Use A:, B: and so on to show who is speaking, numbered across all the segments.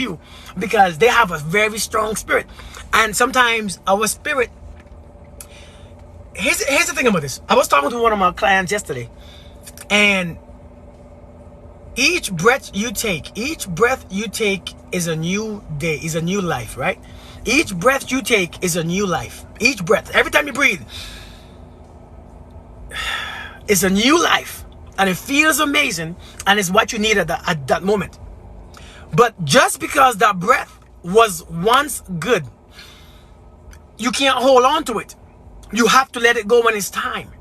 A: you, because they have a very strong spirit. And sometimes our spirit, here's the thing about this. I was talking to one of my clients yesterday, and each breath you take is a new day, is a new life, right? Each breath you take is a new life. Each breath, every time you breathe, is a new life. And it feels amazing, and it's what you need at that moment. But just because that breath was once good, you can't hold on to it. You have to let it go when it's time.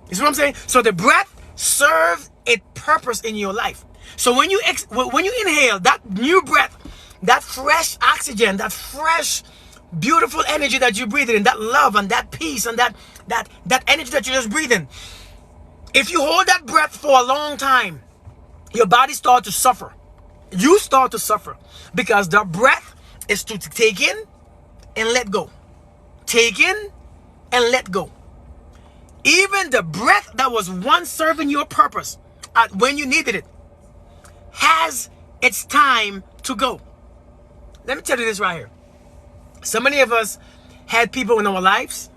A: You see what I'm saying? So the breath serves a purpose in your life. So when you inhale that new breath, that fresh oxygen, that fresh, beautiful energy that you breathe in, that love and that peace and that energy that you just breathe in, if you hold that breath for a long time, your body starts to suffer. You start to suffer because the breath is to take in and let go. Take in and let go. Even the breath that was once serving your purpose when you needed it has its time to go. Let me tell you this right here. So many of us had people in our lives.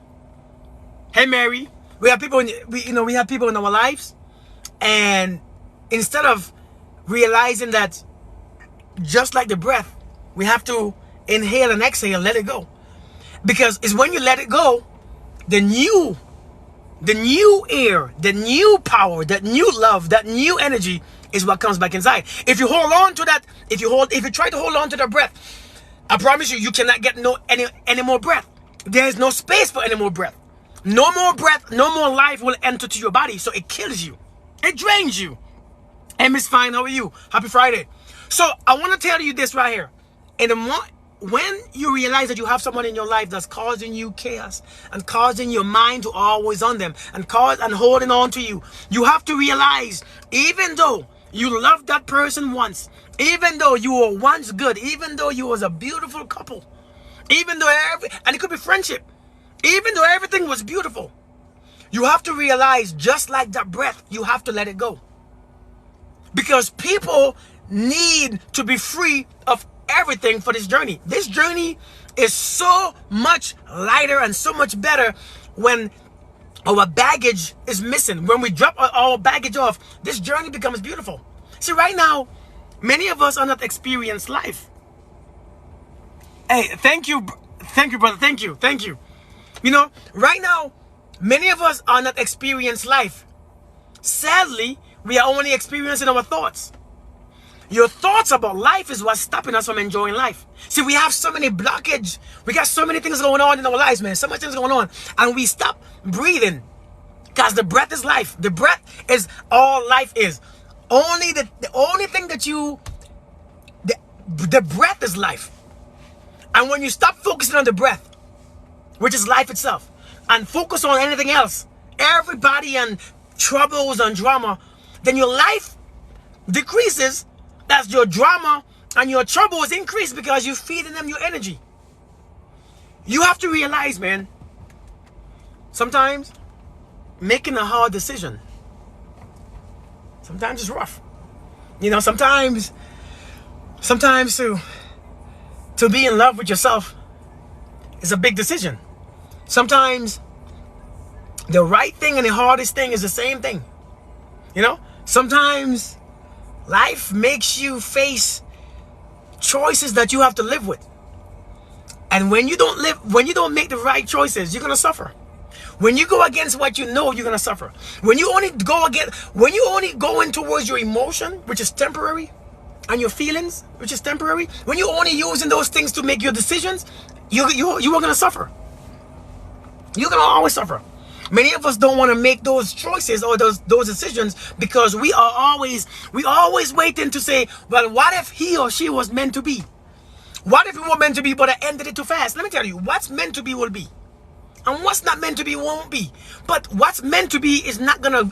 A: Hey, Mary. We have people in our lives, and instead of realizing that, just like the breath, we have to inhale and exhale, let it go. Because it's when you let it go, the new air, the new power, that new love, that new energy is what comes back inside. If you hold on to that, if you try to hold on to the breath, I promise you, you cannot get any more breath. There is no space for any more breath. No more breath, no more life will enter to your body. So it kills you. It drains you. Hey, Miss Fine, how are you? Happy Friday. So I want to tell you this right here. When you realize that you have someone in your life that's causing you chaos and causing your mind to always on them and holding on to you, you have to realize, even though you loved that person once, even though you were once good, even though you was a beautiful couple, even though and it could be friendship, even though everything was beautiful, you have to realize, just like that breath, you have to let it go. Because people need to be free of everything for this journey. This journey is so much lighter and so much better when our baggage is missing. When we drop our baggage off, this journey becomes beautiful. See, right now, many of us are not experienced life. Hey, thank you, brother. Thank you. You know, right now, many of us are not experienced life. Sadly, we are only experiencing our thoughts. Your thoughts about life is what's stopping us from enjoying life. See, we have so many blockage. We got so many things going on in our lives, man. So much things going on. And we stop breathing. Because the breath is life. The breath is all life is. The only thing that the breath is life. And when you stop focusing on the breath, which is life itself, and focus on anything else, everybody and troubles and drama, then your life decreases as your drama and your troubles increase because you're feeding them your energy. You have to realize, man, sometimes making a hard decision, sometimes it's rough. You know, sometimes to be in love with yourself is a big decision. Sometimes the right thing and the hardest thing is the same thing. You know, sometimes life makes you face choices that you have to live with. And when you don't make the right choices, you're going to suffer. When you go against what you know, you're going to suffer. When you only go in towards your emotion, which is temporary, and your feelings, which is temporary, when you're only using those things to make your decisions, you are going to suffer. You're going to always suffer. Many of us don't want to make those choices or those decisions because we always waiting to say, well, what if he or she was meant to be? What if it were meant to be, but I ended it too fast? Let me tell you, what's meant to be will be. And what's not meant to be won't be. But what's meant to be is not gonna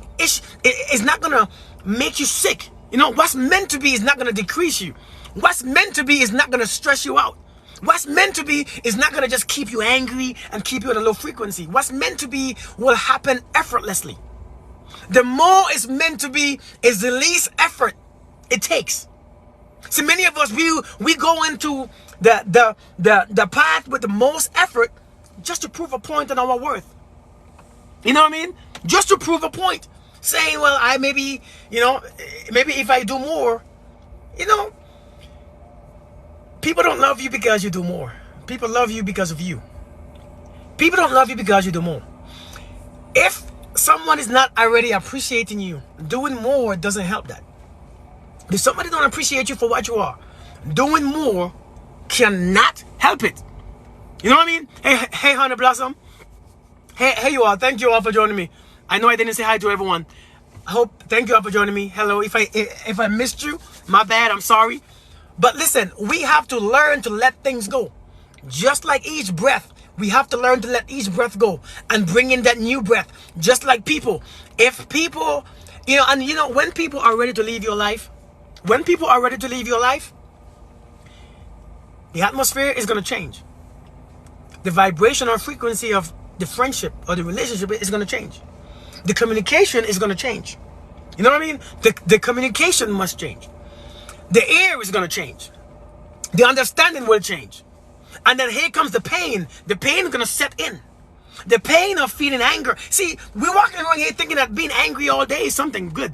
A: make you sick. You know, what's meant to be is not gonna decrease you. What's meant to be is not gonna stress you out. What's meant to be is not gonna just keep you angry and keep you at a low frequency. What's meant to be will happen effortlessly. The more it's meant to be is the least effort it takes. See, many of us, we go into the path with the most effort just to prove a point on our worth. You know what I mean? Just to prove a point. Saying, well, I maybe, maybe if I do more, people don't love you because you do more. People love you because of you. People don't love you because you do more. If someone is not already appreciating you, doing more doesn't help that. If somebody don't appreciate you for what you are, doing more cannot help it. You know what I mean? Hey, Honey Blossom. Hey, you all. Thank you all for joining me. I know I didn't say hi to everyone. Thank you all for joining me. Hello. If I missed you, my bad. I'm sorry. But listen, we have to learn to let things go. Just like each breath, we have to learn to let each breath go and bring in that new breath. Just like people. If people, when people are ready to leave your life, the atmosphere is going to change. The vibration or frequency of the friendship or the relationship is going to change. The communication is going to change. You know what I mean? The communication must change. The air is going to change. The understanding will change. And then here comes the pain. The pain is going to set in. The pain of feeling anger. See, we're walking around here thinking that being angry all day is something good.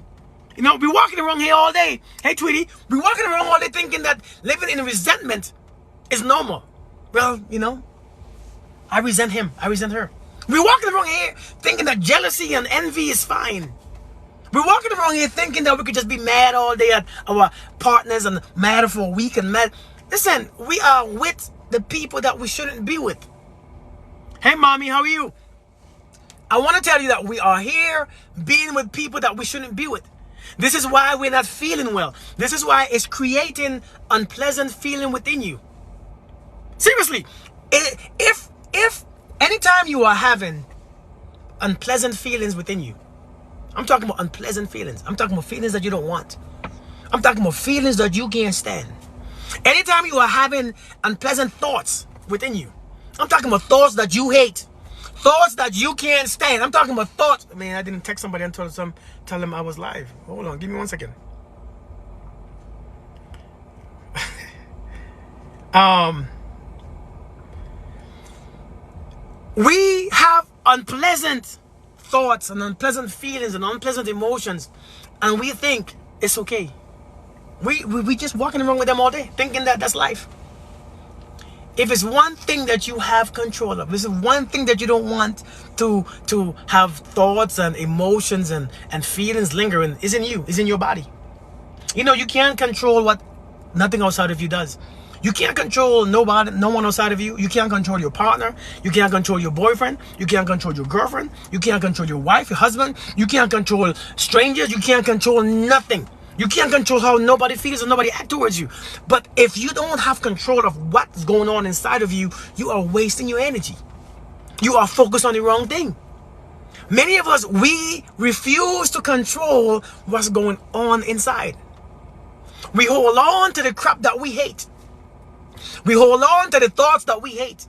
A: We're walking around here all day. Hey, Tweety. We're walking around all day thinking that living in resentment is normal. Well, I resent him. I resent her. We're walking around here thinking that jealousy and envy is fine. We're walking around here thinking that we could just be mad all day at our partners and mad for a week and mad. Listen, we are with the people that we shouldn't be with. Hey, mommy, how are you? I want to tell you that we are here being with people that we shouldn't be with. This is why we're not feeling well. This is why it's creating unpleasant feeling within you. Seriously, if anytime you are having unpleasant feelings within you, I'm talking about unpleasant feelings. I'm talking about feelings that you don't want. I'm talking about feelings that you can't stand. Anytime you are having unpleasant thoughts within you, I'm talking about thoughts that you hate. Thoughts that you can't stand. I'm talking about thoughts. Man, I didn't text somebody and tell them I was live. Hold on, give me 1 second. We have unpleasant thoughts and unpleasant feelings and unpleasant emotions, and we think it's okay. We just walking around with them all day, thinking that that's life. If it's one thing that you have control of, this is one thing that you don't want to have thoughts and emotions and feelings lingering, is in you, is in your body. You can't control what nothing outside of you does. You can't control no one outside of you. You can't control your partner. You can't control your boyfriend. You can't control your girlfriend. You can't control your wife, your husband. You can't control strangers. You can't control nothing. You can't control how nobody feels or nobody acts towards you. But if you don't have control of what's going on inside of you, you are wasting your energy. You are focused on the wrong thing. Many of us, we refuse to control what's going on inside. We hold on to the crap that we hate. We hold on to the thoughts that we hate.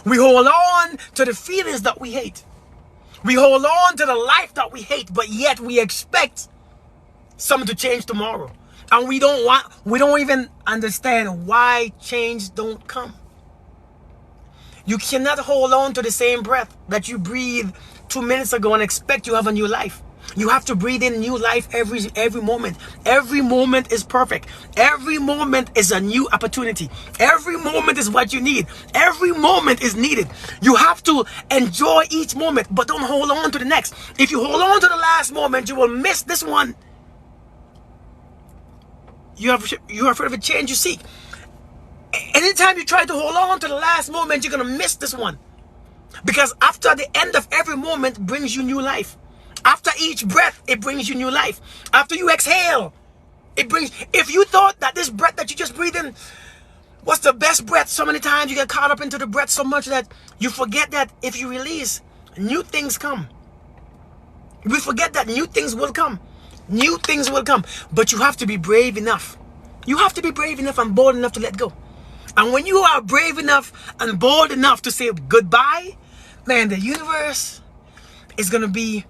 A: We hold on to the feelings that we hate. We hold on to the life that we hate, but yet we expect something to change tomorrow. And we don't even understand why change don't come. You cannot hold on to the same breath that you breathed 2 minutes ago and expect you have a new life. You have to breathe in new life every moment. Every moment is perfect. Every moment is a new opportunity. Every moment is what you need. Every moment is needed. You have to enjoy each moment, but don't hold on to the next. If you hold on to the last moment, you will miss this one. You are afraid of a change you seek. Anytime you try to hold on to the last moment, you're going to miss this one. Because after the end of every moment brings you new life. After each breath, it brings you new life. After you exhale, if you thought that this breath that you just breathed in was the best breath, so many times you get caught up into the breath so much that you forget that if you release, new things come. We forget that new things will come. New things will come. But you have to be brave enough. You have to be brave enough and bold enough to let go. And when you are brave enough and bold enough to say goodbye, man, the universe is going to be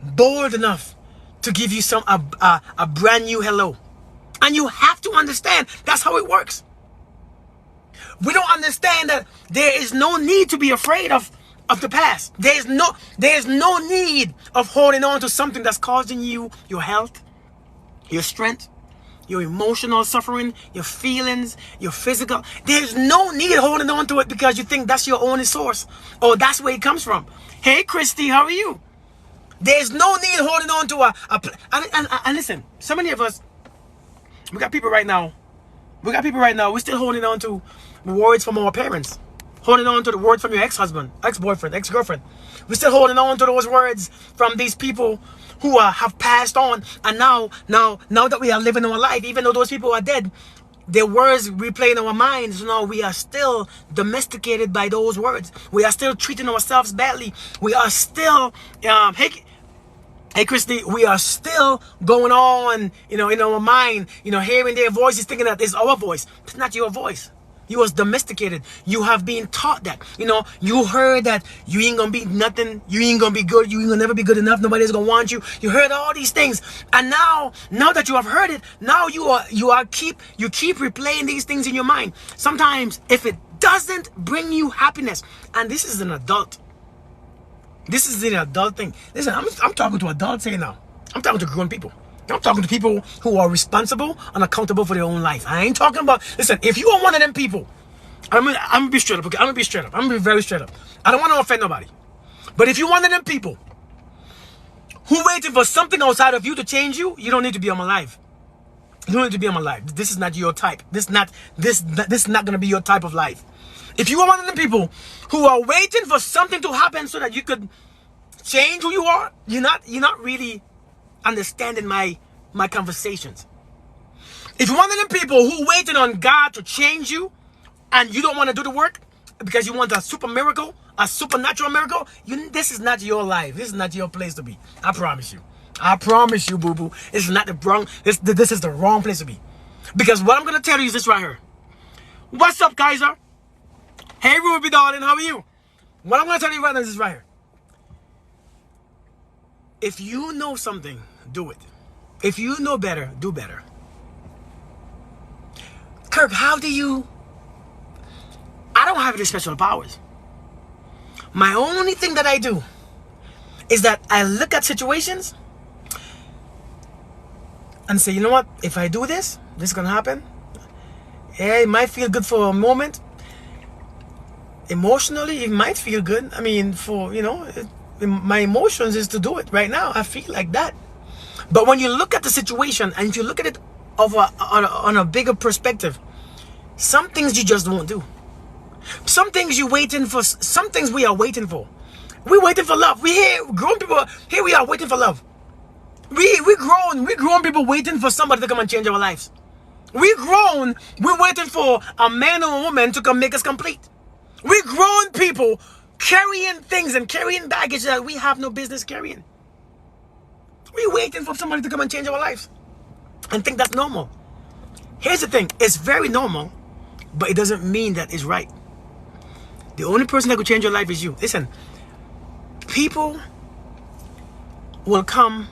A: bold enough to give you a brand new hello. And you have to understand that's how it works. We don't understand that there is no need to be afraid of the past. There's no need of holding on to something that's causing you your health, your strength, your emotional suffering, your feelings, your physical. There's no need holding on to it because you think that's your only source or that's where it comes from. Hey, Christy, how are you? There's no need holding on to and listen, so many of us, we got people right now, we're still holding on to words from our parents, holding on to the words from your ex-husband, ex-boyfriend, ex-girlfriend. We're still holding on to those words from these people who have passed on. And now that we are living our life, even though those people are dead, their words replay in our minds. Now we are still domesticated by those words. We are still treating ourselves badly. We are still, hey, Christy, we are still going on, in our mind, hearing their voices, thinking that it's our voice. It's not your voice. You was domesticated. You have been taught that. You heard that you ain't gonna be nothing. You ain't gonna be good. You ain't gonna never be good enough. Nobody's gonna want you. You heard all these things, and now that you have heard it, now you keep replaying these things in your mind. Sometimes, if it doesn't bring you happiness, and this is an adult. This is an adult thing. Listen, I'm talking to adults here now. I'm talking to grown people. I'm talking to people who are responsible and accountable for their own life. I ain't talking about, listen, if you are one of them people, I'm gonna be straight up, okay? I'm gonna be straight up. I'm gonna be very straight up. I don't want to offend nobody. But if you're one of them people who waiting for something outside of you to change you, you don't need to be on my life. You don't need to be on my life. This is not your type. This is not gonna be your type of life. If you are one of them people who are waiting for something to happen so that you could change who you are, you're not really understanding my conversations. If you're one of them people who waiting on God to change you and you don't want to do the work because you want a super miracle, a supernatural miracle, this is not your life. This is not your place to be. I promise you. I promise you, boo-boo. This is not the wrong, this is the wrong place to be. Because what I'm going to tell you is this right here. What's up, Kaiser? Hey, Ruby, darling, how are you? What I'm going to tell you right now is this right here. If you know something, do it. If you know better, do better. Kirk, how do you... I don't have any special powers. My only thing that I do is that I look at situations and say, you know what? If I do this is going to happen. Yeah, it might feel good for a moment. Emotionally, it might feel good. I mean, my emotions is to do it right now. I feel like that. But when you look at the situation and you look at it on a bigger perspective, some things you just won't do. Some things you're waiting for. Some things we are waiting for. We're waiting for love. We here, grown people. Here we are waiting for love. We grown people waiting for somebody to come and change our lives. We're waiting for a man or a woman to come make us complete. We grown people carrying things and carrying baggage that we have no business carrying. We're waiting for somebody to come and change our lives and think that's normal. Here's the thing. It's very normal, but it doesn't mean that it's right. The only person that could change your life is you. Listen, people will come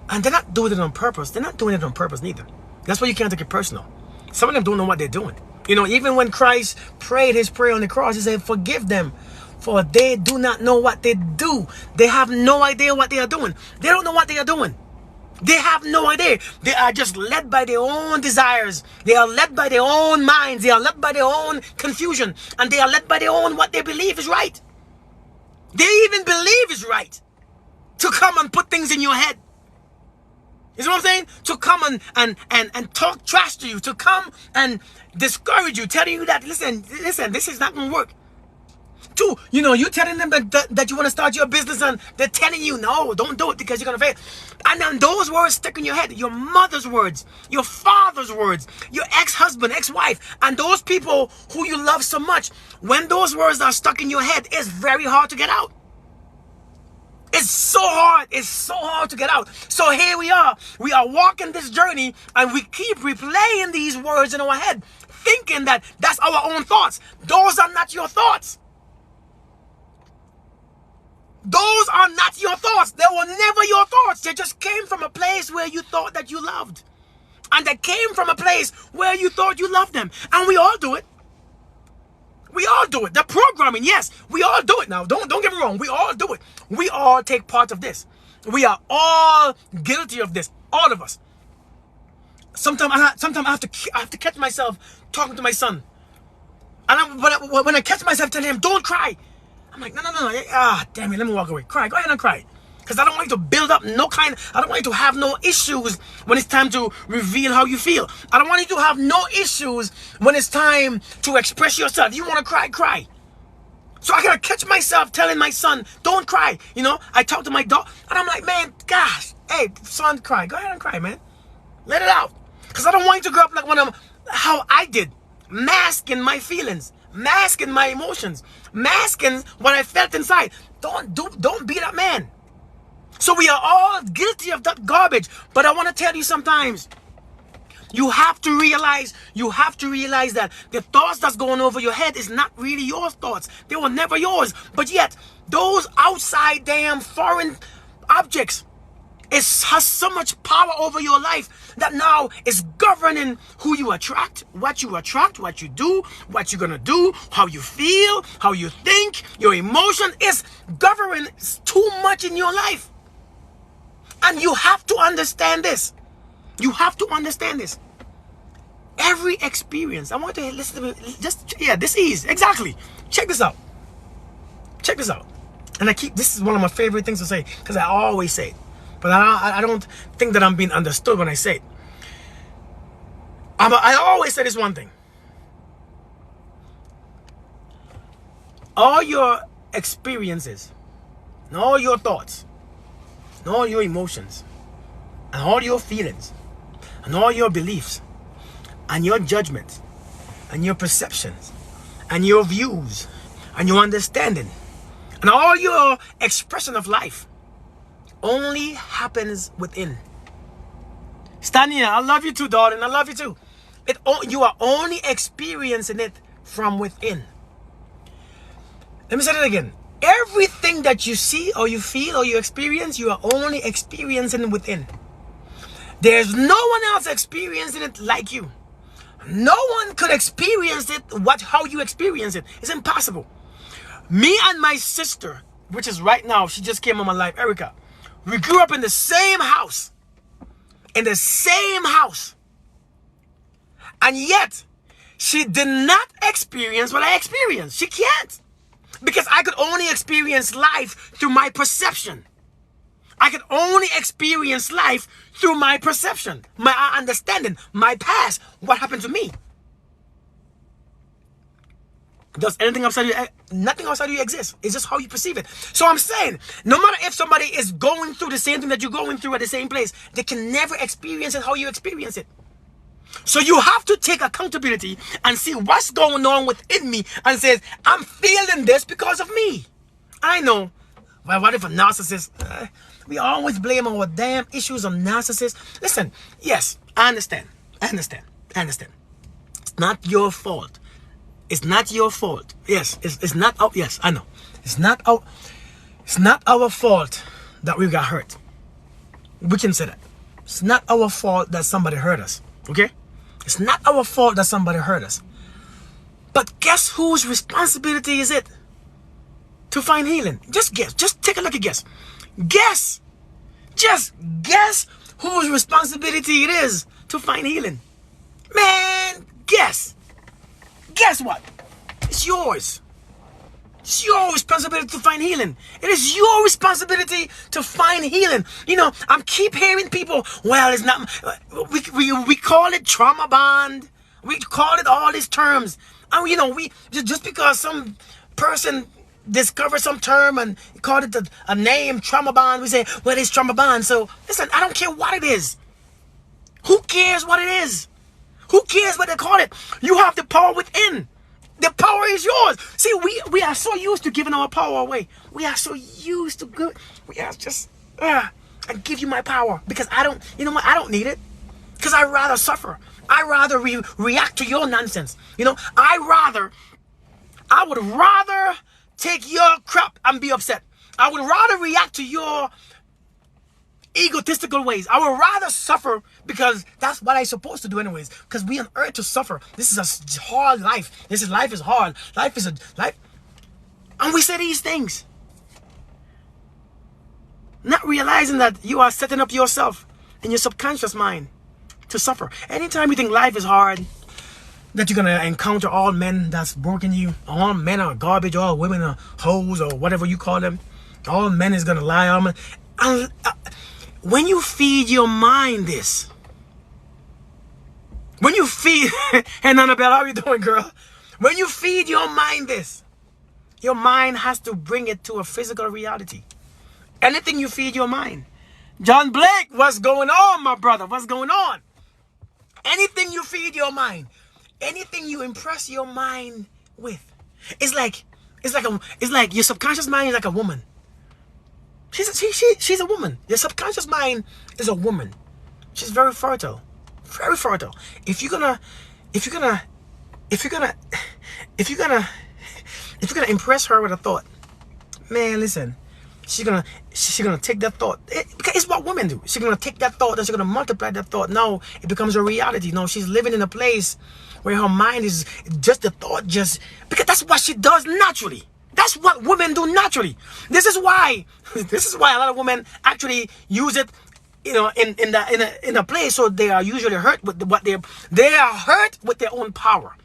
A: and they're not doing it on purpose. They're not doing it on purpose neither. That's why you can't take it personal. Some of them don't know what they're doing. Even when Christ prayed his prayer on the cross, he said, forgive them, for they do not know what they do. They have no idea what they are doing. They don't know what they are doing. They have no idea. They are just led by their own desires. They are led by their own minds. They are led by their own confusion. And they are led by their own what they believe is right. They even believe is right to come and put things in your head. You see what I'm saying? To come and talk trash to you. To come and discourage you. Telling you that, listen, this is not going to work. Two, you telling them that you want to start your business and they're telling you, no, don't do it because you're going to fail. And then those words stick in your head. Your mother's words, your father's words, your ex-husband, ex-wife, and those people who you love so much. When those words are stuck in your head, it's very hard to get out. It's so hard. It's so hard to get out. So here we are. We are walking this journey and we keep replaying these words in our head, thinking that that's our own thoughts. Those are not your thoughts. Those are not your thoughts. They were never your thoughts. They just came from a place where you thought that you loved. And that came from a place where you thought you loved them. And we all do it. We all do it. The programming, yes, we all do it now. Don't get me wrong. We all do it. We all take part of this. We are all guilty of this. All of us. Sometimes I have to catch myself talking to my son. And when I catch myself telling him, don't cry. I'm like, no. Damn it, let me walk away. Cry, go ahead and cry. Because I don't want you to build up I don't want you to have no issues when it's time to reveal how you feel. I don't want you to have no issues when it's time to express yourself. You want to cry, cry. So I gotta catch myself telling my son, don't cry. You know, I talk to my dog, and I'm like, man, gosh, hey, son, cry. Go ahead and cry, man. Let it out. Because I don't want you to grow up like how I did. Masking my feelings, masking my emotions, masking what I felt inside. Don't be that man. So we are all guilty of that garbage. But I want to tell you sometimes, you have to realize that the thoughts that's going over your head is not really your thoughts. They were never yours. But yet, those outside damn foreign objects has so much power over your life that now is governing who you attract, what you do, what you're gonna do, how you feel, how you think. Your emotion is governing too much in your life. And you have to understand this. You have to understand this. Every experience, I want to listen to me, this is, exactly. Check this out. Check this out. And this is one of my favorite things to say, because I always say it. But I don't think that I'm being understood when I say it. I always say this one thing. All your experiences, and all your thoughts, and all your emotions, and all your feelings, and all your beliefs, and your judgments, and your perceptions, and your views, and your understanding, and all your expression of life only happens within. Stania, I love you too, darling. I love you too. You are only experiencing it from within. Let me say that again. Everything that you see or you feel or you experience, you are only experiencing it within. There's no one else experiencing it like you. No one could experience it how you experience it. It's impossible. Me and my sister, which is right now, she just came on my life, Erica. We grew up in the same house. In the same house. And yet, she did not experience what I experienced. She can't. Because I could only experience life through my perception. I could only experience life through my perception, my understanding, my past, what happened to me. Does anything outside you, nothing outside you exist. It's just how you perceive it. So I'm saying, no matter if somebody is going through the same thing that you're going through at the same place, they can never experience it how you experience it. So you have to take accountability and see what's going on within me and says, I'm feeling this because of me. I know. Well, what if a narcissist? We always blame our damn issues on narcissists. Listen, yes, I understand. It's not your fault. It's not your fault. Yes, it's not. Oh, yes, I know. It's not our fault that we got hurt. We can say that. It's not our fault that somebody hurt us. Okay? It's not our fault that somebody hurt us. But guess whose responsibility is it to find healing? Just guess. Just take a look at guess. Guess. Just guess whose responsibility it is to find healing. Man, guess. Guess what? It's yours. It's your responsibility to find healing. It is your responsibility to find healing. You know, I keep hearing people, well, it's not, we call it trauma bond. We call it all these terms. And you know, just because some person discovered some term and called it a name, trauma bond, we say, well, it's trauma bond. So listen, I don't care what it is. Who cares what it is? Who cares what they call it? You have the power within. The power is yours. See, we are so used to giving our power away. We are so used to good. We are just, I give you my power because I don't, you know what? I don't need it because I rather suffer. I rather react to your nonsense. You know, I would rather take your crap and be upset. I would rather react to your egotistical ways. I would rather suffer because that's what I'm supposed to do anyways. Because we on earth to suffer. This is a hard life. Life is hard. Life is a life. And we say these things. Not realizing that you are setting up yourself in your subconscious mind to suffer. Anytime you think life is hard, that you're gonna encounter all men that's broken you, all men are garbage, all women are hoes or whatever you call them, all men is gonna lie on men. And, when you feed your mind this, when you feed, hey Annabelle, how you doing, girl? When you feed your mind this, your mind has to bring it to a physical reality. Anything you feed your mind. John Blake, what's going on, my brother? What's going on? Anything you feed your mind, anything you impress your mind with, it's like your subconscious mind is like a woman. She's a woman. Your subconscious mind is a woman. She's very fertile, very fertile. If you're gonna impress her with a thought, man, listen, she's gonna take that thought. Because it's what women do. She's gonna take that thought and she's gonna multiply that thought. Now it becomes a reality. Now she's living in a place where her mind is just the thought, because that's what she does naturally. That's what women do naturally. This is why a lot of women actually use it, in a place. So they are usually hurt with what they are hurt with their own power,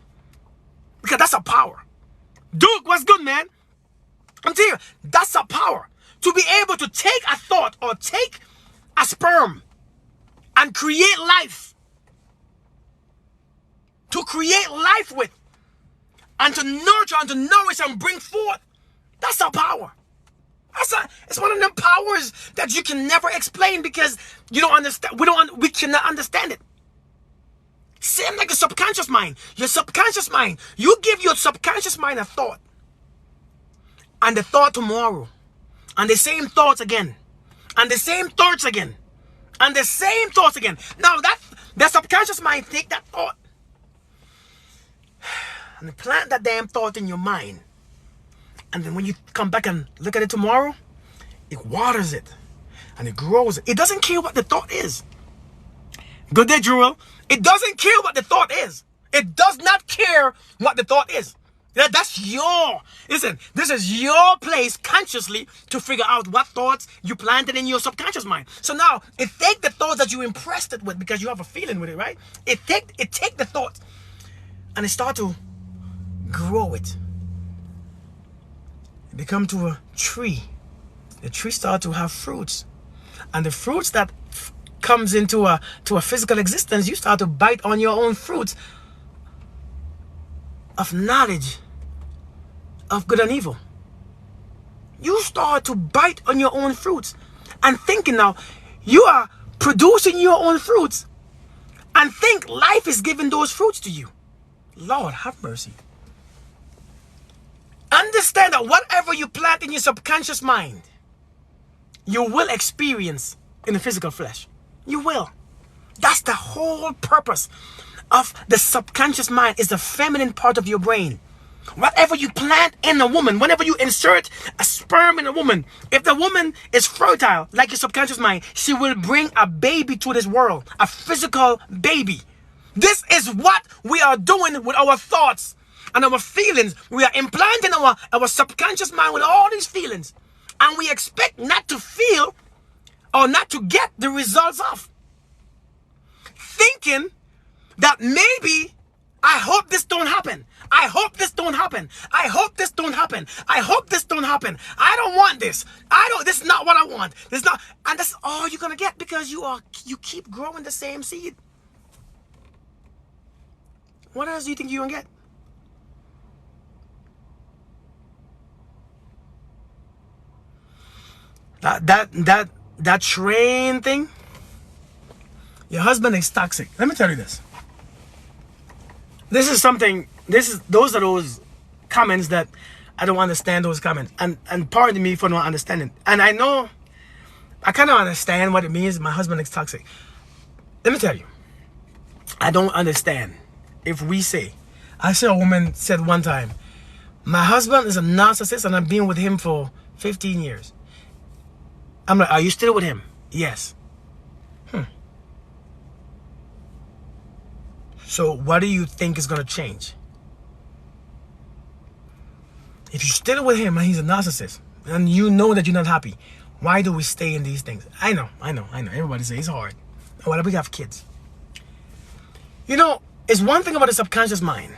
A: because that's a power. Duke, what's good, man? I'm telling you, that's a power to be able to take a thought or take a sperm and create life, to create life with. And to nurture and to nourish and bring forth. That's our power. It's one of them powers that you can never explain because you don't understand. We cannot understand it. Same like the subconscious mind. Your subconscious mind. You give your subconscious mind a thought. And the thought tomorrow. And the same thoughts again. And the same thoughts again. And the same thoughts again. Now the subconscious mind take that thought. And plant that damn thought in your mind. And then when you come back and look at it tomorrow, it waters it. And it grows it. It doesn't care what the thought is. Good day, Jewel. It doesn't care what the thought is. It does not care what the thought is. Listen, this is your place consciously to figure out what thoughts you planted in your subconscious mind. So now, it take the thoughts that you impressed it with because you have a feeling with it, right? It take the thought and it start to grow it. It become to a tree. The tree start to have fruits, and the fruits that comes into a physical existence, you start to bite on your own fruits of knowledge of good and evil. You start to bite on your own fruits and thinking now you are producing your own fruits and think life is giving those fruits to you. Lord have mercy. Understand that whatever you plant in your subconscious mind, you will experience in the physical flesh. You will. That's the whole purpose of the subconscious mind, is the feminine part of your brain. Whatever you plant in a woman, whenever you insert a sperm in a woman, if the woman is fertile, like your subconscious mind, she will bring a baby to this world, a physical baby. This is what we are doing with our thoughts and our feelings. We are implanting our subconscious mind with all these feelings. And we expect not to feel or not to get the results of. Thinking that maybe, I hope this don't happen. I hope this don't happen. I hope this don't happen. I hope this don't happen. I don't want this. This is not what I want. This not, and that's all you're gonna get because you keep growing the same seed. What else do you think you're gonna get? That train thing, your husband is toxic. Let me tell you this. Those are those comments that I don't understand, those comments. And pardon me for not understanding. And I know, I kind of understand what it means, my husband is toxic. Let me tell you, I don't understand if we say, I saw a woman said one time, my husband is a narcissist and I've been with him for 15 years. I'm like, are you still with him? Yes. So what do you think is going to change? If you're still with him and he's a narcissist, and you know that you're not happy, why do we stay in these things? I know. Everybody says it's hard. Why do we have kids? You know, it's one thing about the subconscious mind.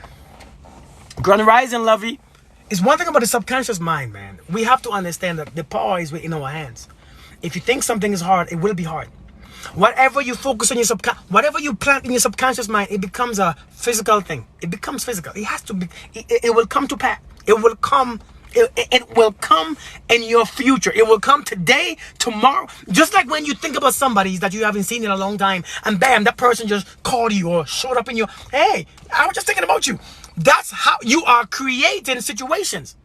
A: Grand Rising, Lovey. It's one thing about the subconscious mind, man. We have to understand that the power is within our hands. If you think something is hard, it will be hard. Whatever you focus on your whatever you plant in your subconscious mind, it becomes a physical thing. It becomes physical. It has to be. It will come to pass. It will come. It will come in your future. It will come today, tomorrow. Just like when you think about somebody that you haven't seen in a long time, and bam, that person just called you or showed up in your. Hey, I was just thinking about you. That's how you are creating situations.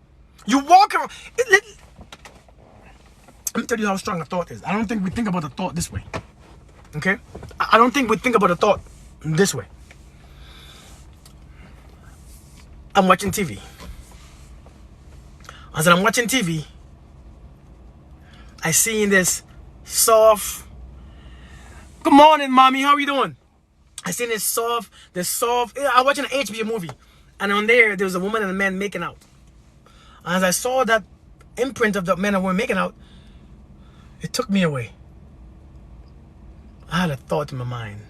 A: You walk around. Let me tell you how strong a thought is. I don't think we think about a thought this way. Okay? I don't think we think about a thought this way. I'm watching TV. As I'm watching TV, I see this soft. Good morning, mommy. How are you doing? I see this soft. I'm watching an HBO movie, and on there was a woman and a man making out. And as I saw that imprint of the men and women making out, it took me away. I had a thought in my mind,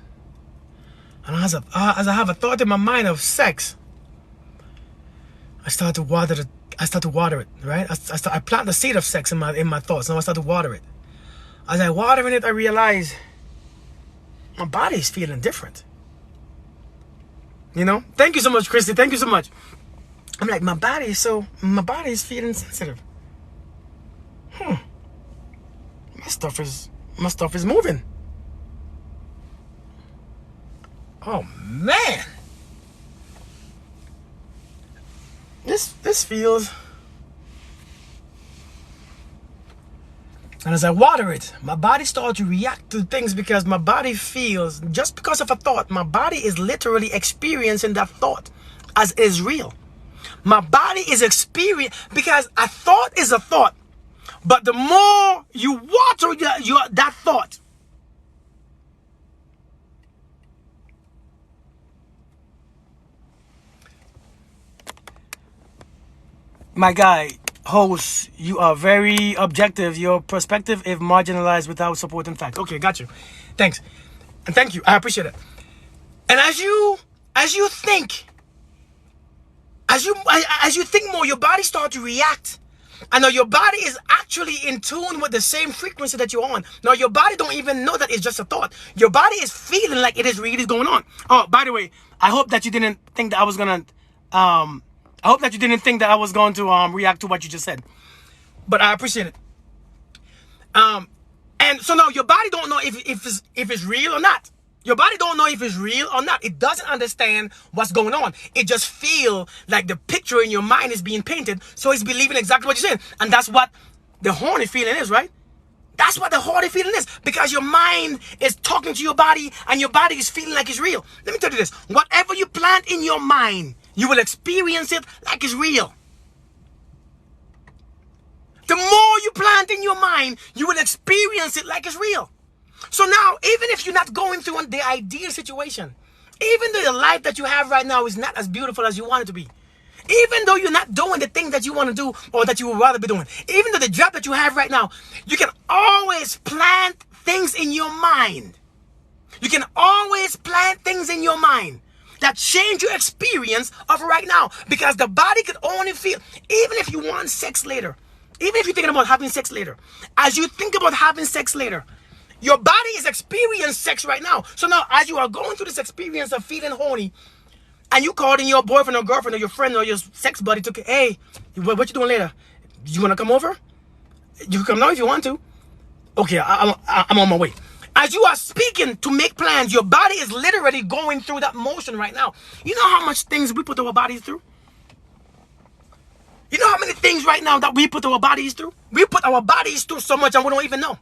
A: and as I have a thought in my mind of sex, I started to water it, right? I plant the seed of sex in my thoughts. Now I start to water it. As I watering it, I realize my body's feeling different. You know? Thank you so much, Christy. Thank you so much. I'm like, my body is feeling sensitive. My stuff is moving. Oh man. This feels. And as I water it, my body starts to react to things because my body feels, just because of a thought, my body is literally experiencing that thought as is real. My body is experiencing, because a thought is a thought. But the more you water that thought, my guy, host, you are very objective. Your perspective is marginalized without supporting facts. Okay, got you. Thanks. And thank you. I appreciate it. And as you think more, your body starts to react. And now your body is actually in tune with the same frequency that you're on. Now your body don't even know that it's just a thought. Your body is feeling like it is really going on. Oh, by the way, I hope that you didn't think that I was gonna react to what you just said. But I appreciate it. And so now your body don't know if it's real or not. Your body don't know if it's real or not. It doesn't understand what's going on. It just feel like the picture in your mind is being painted. So it's believing exactly what you're saying. And that's what the horny feeling is, right? That's what the horny feeling is. Because your mind is talking to your body and your body is feeling like it's real. Let me tell you this. Whatever you plant in your mind, you will experience it like it's real. The more you plant in your mind, you will experience it like it's real. So now, even if you're not going through the ideal situation, even though the life that you have right now is not as beautiful as you want it to be, even though you're not doing the things that you want to do or that you would rather be doing, even though the job that you have right now, you can always plant things in your mind. You can always plant things in your mind that change your experience of right now, because the body can only feel, even if you want sex later, even if you're thinking about having sex later, as you think about having sex later, your body is experiencing sex right now. So now, as you are going through this experience of feeling horny, and you called in your boyfriend or girlfriend or your friend or your sex buddy to, hey, what you doing later? You want to come over? You can come now if you want to. Okay, I'm on my way. As you are speaking to make plans, your body is literally going through that motion right now. You know how much things we put our bodies through? You know how many things right now that we put our bodies through? We put our bodies through so much and we don't even know.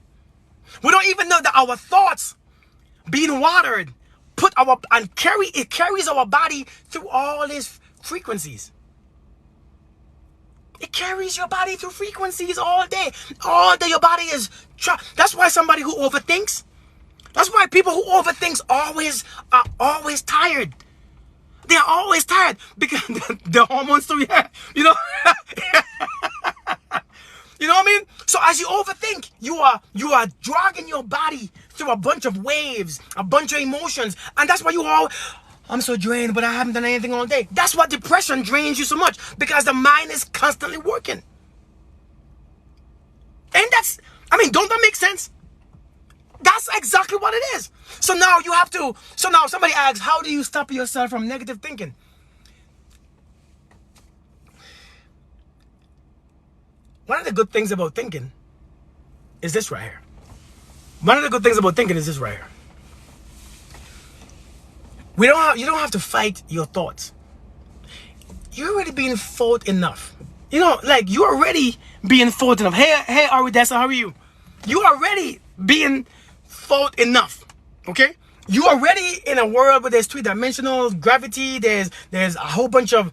A: We don't even know that our thoughts being watered carries our body through all these frequencies. It carries your body through frequencies all day. All day your body is... That's why somebody who overthinks... That's why people who overthink are always tired. They're always tired because the hormones to react, you know. You know what I mean? So as you overthink, you are dragging your body through a bunch of waves, a bunch of emotions, and that's why I'm so drained, but I haven't done anything all day. That's why depression drains you so much, because the mind is constantly working. And don't that make sense? That's exactly what it is. So now somebody asks, how do you stop yourself from negative thinking? One of the good things about thinking is this right here. One of the good things about thinking is this right here. You don't have to fight your thoughts. You're already being fought enough. You know, like you're already being fought enough. Hey, Aridessa, how are you? You already being fought enough. Okay? You already in a world where there's three-dimensional gravity. There's a whole bunch of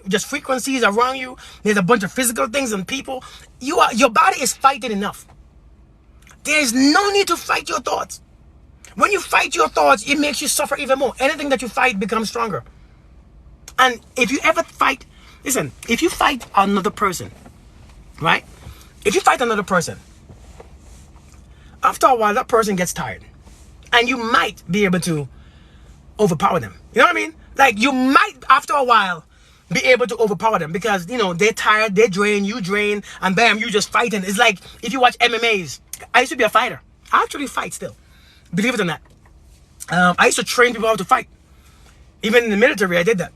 A: just frequencies around you. There's a bunch of physical things and people. Your body is fighting enough. There's no need to fight your thoughts. When you fight your thoughts, it makes you suffer even more. Anything that you fight becomes stronger. And if you ever fight, listen, if you fight another person, right? If you fight another person, after a while, that person gets tired. And you might be able to overpower them. You know what I mean? Like you might, after a while, be able to overpower them because, you know, they're tired, they drain, you drain, and bam, you just fighting. It's like if you watch MMAs. I used to be a fighter. I actually fight still. Believe it or not. I used to train people how to fight. Even in the military, I did that.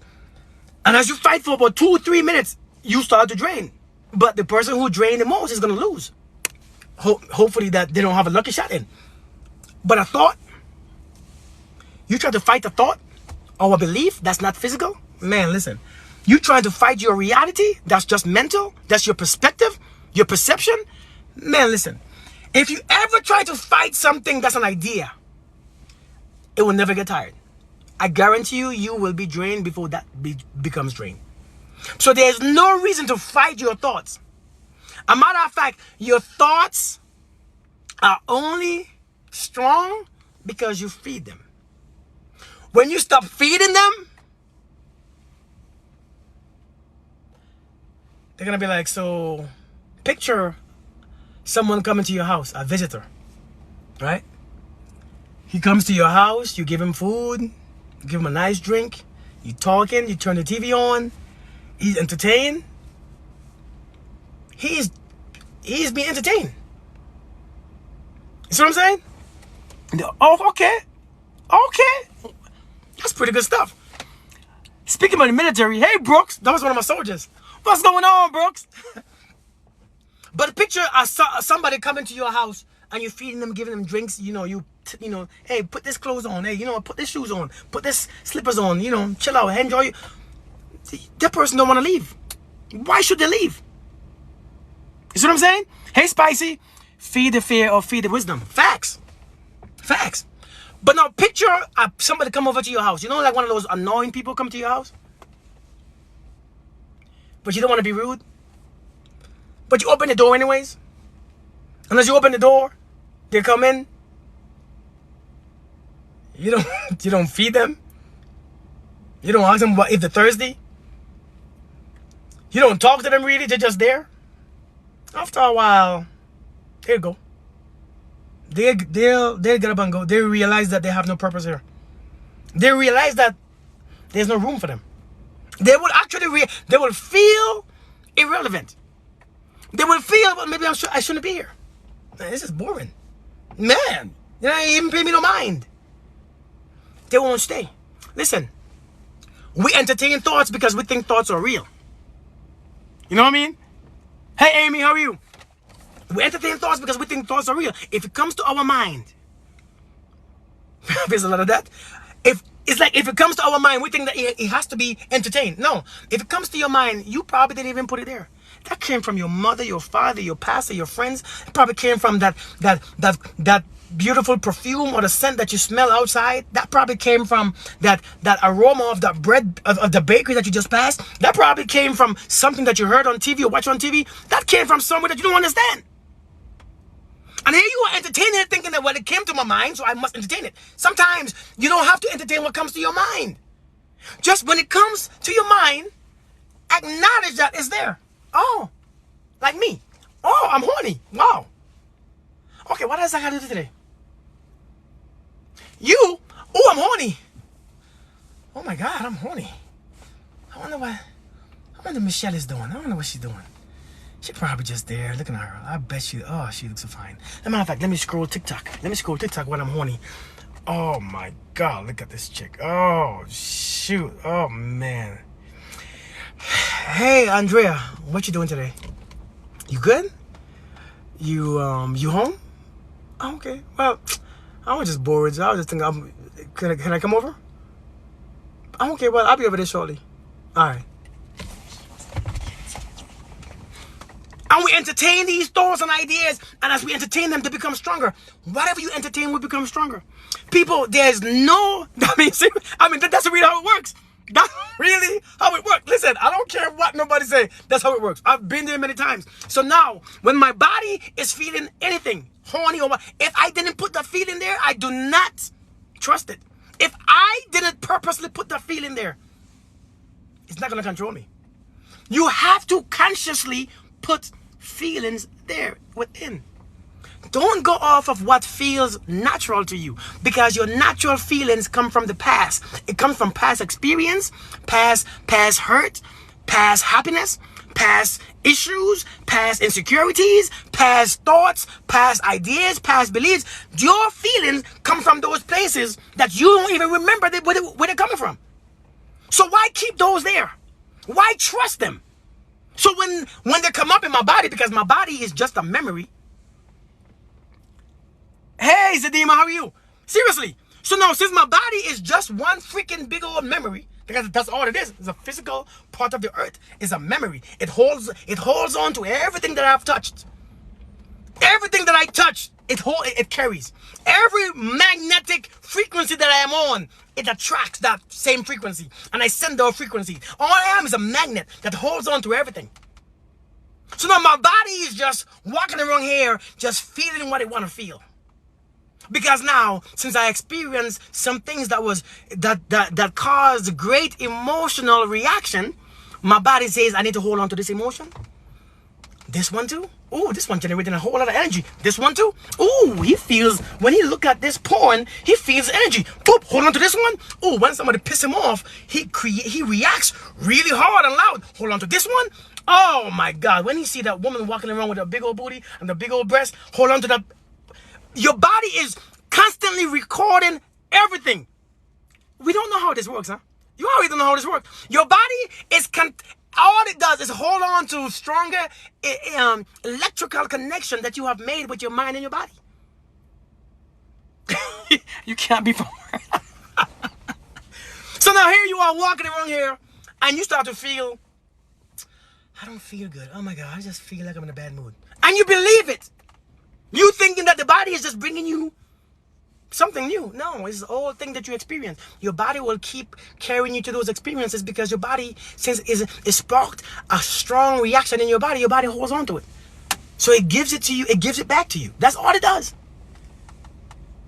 A: And as you fight for about 2 or 3 minutes, you start to drain. But the person who drained the most is going to lose. Hopefully that they don't have a lucky shot in. But a thought, you try to fight a thought or a belief that's not physical. Man, listen. You trying to fight your reality that's just mental. That's your perspective, your perception. Man, listen. If you ever try to fight something that's an idea, it will never get tired. I guarantee you, you will be drained before that becomes drained. So there's no reason to fight your thoughts. A matter of fact, your thoughts are only strong because you feed them. When you stop feeding them, they're going to be like, so picture someone coming to your house, a visitor, right? He comes to your house, you give him food, you give him a nice drink, you talking, you turn the TV on, he's entertained. He's being entertained. You see what I'm saying? Oh, okay. That's pretty good stuff. Speaking of the military, hey Brooks, that was one of my soldiers. What's going on, Brooks? But picture somebody coming to your house and you're feeding them, giving them drinks. You know, hey, put this clothes on. Hey, put this shoes on. Put this slippers on. Chill out, enjoy. That person don't want to leave. Why should they leave? You see what I'm saying? Hey, Spicy, feed the fear or feed the wisdom. Facts. But now picture somebody come over to your house. Like one of those annoying people come to your house. But you don't want to be rude. But you open the door anyways. And as you open the door, they come in. You don't feed them. You don't ask them if they're thirsty. You don't talk to them really. They're just there. After a while, there you go. They'll get up and go. They realize that they have no purpose here. They realize that there's no room for them. They will actually they will feel irrelevant. They will feel, well, maybe I shouldn't be here. Man, this is boring. Man, you don't even pay me no mind. They won't stay. Listen, we entertain thoughts because we think thoughts are real. You know what I mean? Hey, Amy, how are you? We entertain thoughts because we think thoughts are real. If it comes to our mind, there's a lot of that. If it comes to our mind, we think that it has to be entertained. No, if it comes to your mind, you probably didn't even put it there. That came from your mother, your father, your pastor, your friends. It probably came from that beautiful perfume or the scent that you smell outside. That probably came from that aroma of that bread of the bakery that you just passed. That probably came from something that you heard on TV or watched on TV. That came from somewhere that you don't understand. And here you are entertaining it, thinking that, well, it came to my mind, so I must entertain it. Sometimes you don't have to entertain what comes to your mind. Just when it comes to your mind, acknowledge that it's there. Oh, like me. Oh, I'm horny. Wow. Okay, what else I gotta do today? You? Oh, I'm horny. Oh my God, I'm horny. I wonder Michelle is doing. I wonder what she's doing. She's probably just there looking at her. I bet she looks so fine. As a matter of fact, let me scroll TikTok. Let me scroll TikTok when I'm horny. Oh my God, look at this chick. Oh, shoot. Oh, man. Hey, Andrea, what you doing today? You good? You home? Oh, okay. Well, I was just bored. So I was just thinking, can I come over? Oh, okay. Well, I'll be over there shortly. All right. And we entertain these thoughts and ideas, and as we entertain them, they become stronger. Whatever you entertain will become stronger. People, there's no, that's really how it works. That's really how it works. Listen, I don't care what nobody say. That's how it works. I've been there many times. So now, when my body is feeling anything, horny or what, if I didn't put the feeling there, I do not trust it. If I didn't purposely put the feeling there, it's not going to control me. You have to consciously put feelings there within. Don't go off of what feels natural to you, because your natural feelings come from the past. It comes from past experience, past hurt, past happiness, past issues, past insecurities, past thoughts, past ideas, past beliefs. Your feelings come from those places that you don't even remember where they're coming from. So why keep those there? Why trust them? So when they come up in my body, because my body is just a memory. Hey, Zadima, how are you? Seriously. So now, since my body is just one freaking big old memory, because that's all it is. It's a physical part of the earth. It's a memory. It holds on to everything that I've touched. Everything that I touch, it carries. Every magnetic frequency that I am on, it attracts that same frequency. And I send those frequencies. All I am is a magnet that holds on to everything. So now my body is just walking around here, just feeling what it want to feel. Because now, since I experienced some things that caused great emotional reaction, my body says I need to hold on to this emotion. This one too. Oh, this one generating a whole lot of energy. This one too. Oh, he feels, when he look at this porn, he feels energy. Boop, hold on to this one. Oh, when somebody piss him off, he reacts really hard and loud. Hold on to this one. Oh my God, when he see that woman walking around with a big old booty and the big old breast, hold on to that. Your body is constantly recording everything. We don't know how this works, huh? You already don't know how this works. Your body is all it does is hold on to stronger electrical connection that you have made with your mind and your body. You can't be from So now here you are walking around here, and you start to feel, I don't feel good. Oh my God, I just feel like I'm in a bad mood. And you believe it. You thinking that the body is just bringing you something new. No, it's the old thing that you experience. Your body will keep carrying you to those experiences because your body, since it sparked a strong reaction in your body holds on to it. So it gives it to you, it gives it back to you. That's all it does.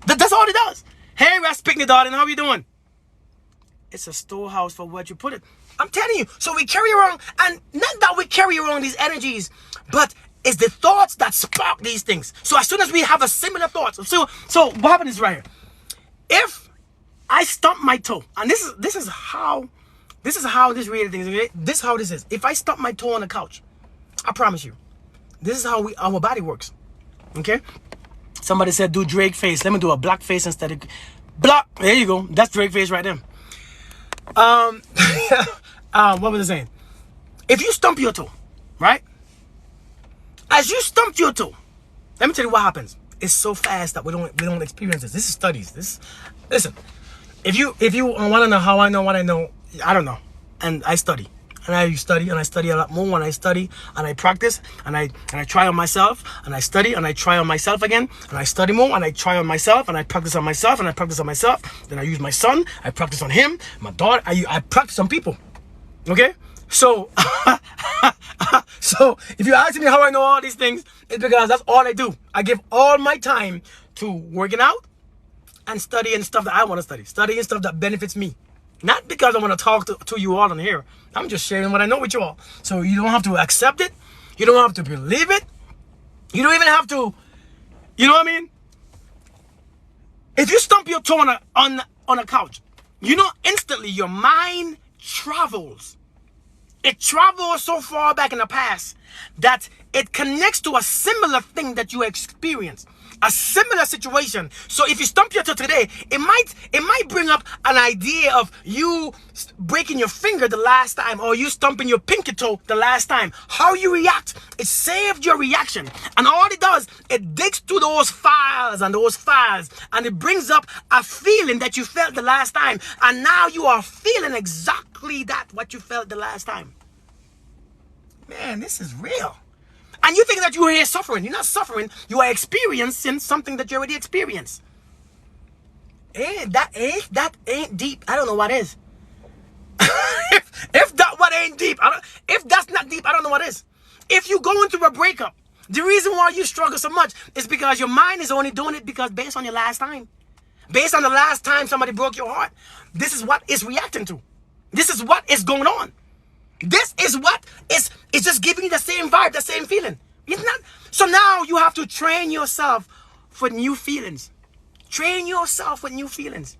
A: That's all it does. Hey, Raspicni, darling, how are you doing? It's a storehouse for what you put it. I'm telling you. So we carry around, and not that we carry around these energies, but it's the thoughts that spark these things. So as soon as we have a similar thoughts, so what happened is right here. If I stump my toe, and this is how this really thing is. Okay? This is how this is. If I stump my toe on the couch, I promise you, this is how our body works. Okay? Somebody said do Drake face. Let me do a black face instead of black. There you go. That's Drake face right there. What was I saying? If you stump your toe, right? As you stumped your toe, let me tell you what happens. It's so fast that we don't experience this. This is studies. Listen. If you want to know how I know what I know, I don't know. And I study. And I study and I study a lot more when I study and I practice and I try on myself and I study and I try on myself again and I study more and I try on myself and I practice on myself and I practice on myself. Then I use my son, I practice on him, my daughter, I practice on people. Okay? So, so if you ask me how I know all these things, it's because that's all I do. I give all my time to working out and studying stuff that I want to study. Studying stuff that benefits me. Not because I want to talk to you all in here. I'm just sharing what I know with you all. So you don't have to accept it. You don't have to believe it. You don't even have to, you know what I mean? If you stump your toe on a couch, you know instantly your mind travels. It travels so far back in the past that it connects to a similar thing that you experienced, a similar situation. So if you stump your toe today, it might bring up an idea of you breaking your finger the last time, or you stumping your pinky toe the last time. How you react, it saved your reaction. And all it does, it digs through those files, and it brings up a feeling that you felt the last time. And now you are feeling exactly that, what you felt the last time. Man, this is real. And you think that you are here suffering. You're not suffering. You are experiencing something that you already experienced. That ain't deep. I don't know what is. if that what ain't deep, if that's not deep, I don't know what is. If you go into a breakup, the reason why you struggle so much is because your mind is only doing it because based on your last time. Based on the last time somebody broke your heart. This is what it's reacting to. This is what is going on. This is what is just giving you the same vibe, the same feeling. It's not. So now you have to train yourself for new feelings. Train yourself with new feelings.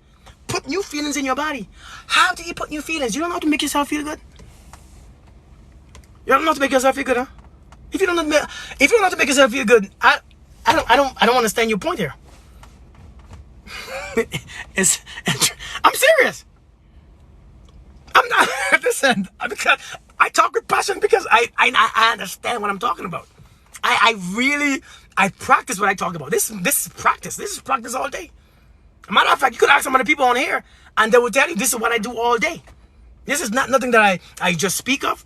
A: Put new feelings in your body. How do you put new feelings? You don't know how to make yourself feel good? You don't know how to make yourself feel good, huh? If you don't know how to make yourself feel good, I don't understand your point here. I'm serious. I'm not, listen, because I talk with passion because I understand what I'm talking about. I practice what I talk about. This is practice. This is practice all day. As a matter of fact, you could ask some of the people on here and they will tell you this is what I do all day. This is not nothing that I just speak of.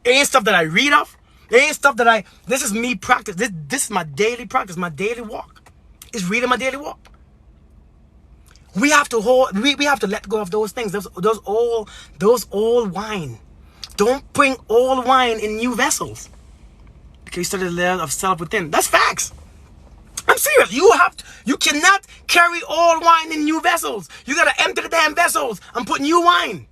A: It ain't stuff that I read of. It ain't stuff that this is me practice. This is my daily practice, my daily walk. It's really my daily walk. We have to let go of those things, those old wine. Don't bring old wine in new vessels, because you study the layer of self within. That's facts. I'm serious. You cannot carry old wine in new vessels. You gotta empty the damn vessels and put new wine.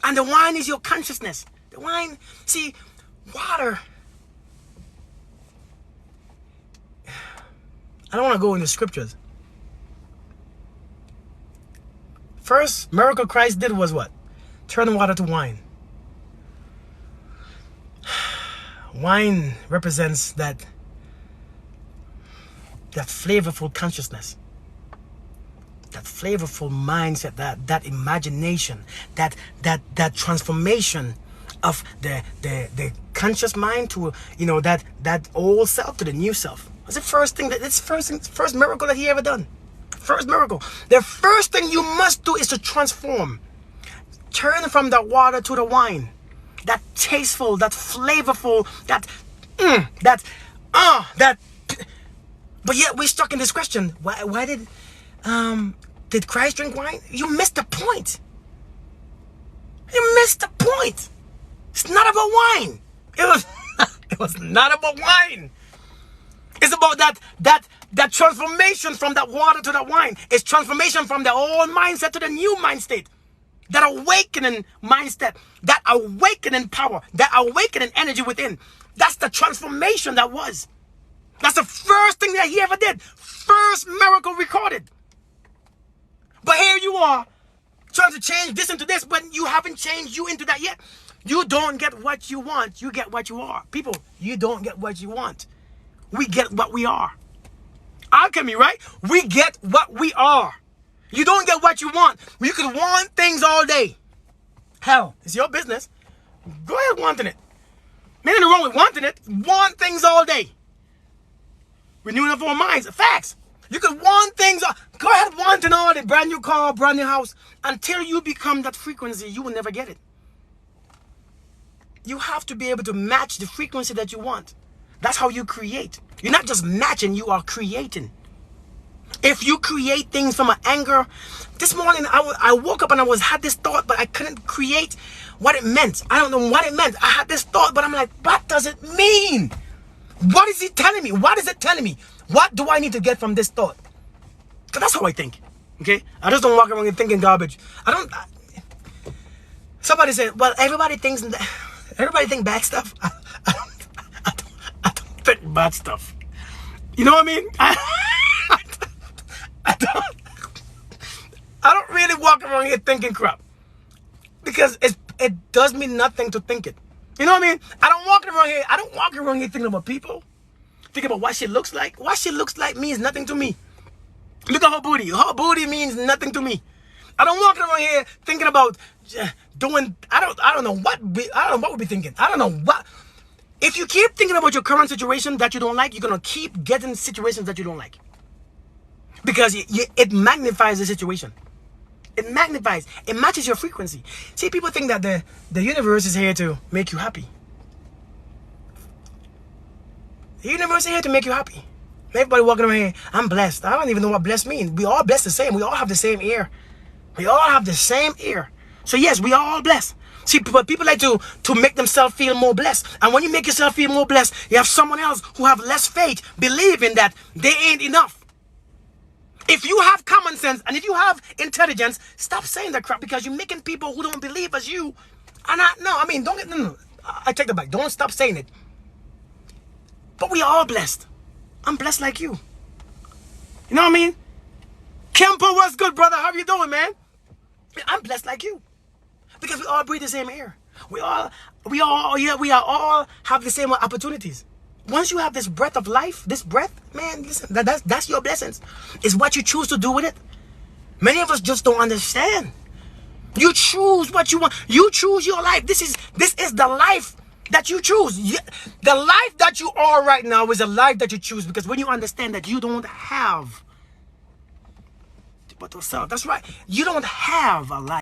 A: And the wine is your consciousness. The wine, see, water. I don't want to go into scriptures. First miracle Christ did was what? Turn water to wine. Wine represents that flavorful consciousness, that flavorful mindset, that imagination, that transformation of the conscious mind to, you know, that old self to the new self. That's the first thing first miracle that he ever done. First miracle. The first thing you must do is to transform. Turn from the water to the wine. That tasteful, that flavorful, but yet we're stuck in this question. Why did Christ drink wine? You missed the point. You missed the point. It's not about wine. It was not about wine. It's about that transformation from that water to that wine. It's transformation from the old mindset to the new mind state. That awakening mindset, that awakening power, that awakening energy within. That's the transformation that was. That's the first thing that he ever did. First miracle recorded. But here you are, trying to change this into this, but you haven't changed you into that yet. You don't get what you want. You get what you are. People, you don't get what you want. We get what we are. Alchemy, right? We get what we are. You don't get what you want. You could want things all day. Hell, it's your business. Go ahead wanting it. Nothing wrong with wanting it. Want things all day. Renewing of our minds. Facts. You could want things. Go ahead wanting all day. Brand new car, brand new house. Until you become that frequency, you will never get it. You have to be able to match the frequency that you want. That's how you create. You're not just matching, you are creating. If you create things from an anger, this morning I woke up and had this thought, but I couldn't create what it meant. I don't know what it meant. I had this thought, but I'm like, what does it mean? What is he telling me? What is it telling me? What do I need to get from this thought? Because that's how I think. Okay? I just don't walk around thinking garbage. Somebody said, well, everybody thinks bad stuff. I don't think bad stuff. You know what I mean? I don't really walk around here thinking crap. Because it does me nothing to think it. You know what I mean? I don't walk around here thinking about people. Thinking about what she looks like. What she looks like means nothing to me. Look at her booty. Her booty means nothing to me. I don't walk around here thinking about doing. I don't know what we'll be thinking. I don't know what. If you keep thinking about your current situation that you don't like, you're gonna keep getting situations that you don't like. Because it magnifies the situation. It magnifies. It matches your frequency. See, people think that the universe is here to make you happy. The universe is here to make you happy. Everybody walking around here, I'm blessed. I don't even know what blessed means. We all blessed the same. We all have the same ear. We all have the same ear. So yes, we are all blessed. See, but people like to make themselves feel more blessed. And when you make yourself feel more blessed, you have someone else who have less faith, believing that they ain't enough. If you have common sense and if you have intelligence, stop saying that crap, because you're making people who don't believe as you. And I take it back. Don't stop saying it. But we are all blessed. I'm blessed like you. You know what I mean? Kempo, what's good, brother? How you doing, man? I'm blessed like you. Because we all breathe the same air. We all have the same opportunities. Once you have this breath of life, this breath, man, listen, that's your blessings. It's what you choose to do with it. Many of us just don't understand. You choose what you want. You choose your life. This is the life that you choose. The life that you are right now is a life that you choose, because when you understand that you don't have but yourself, that's right. You don't have a life.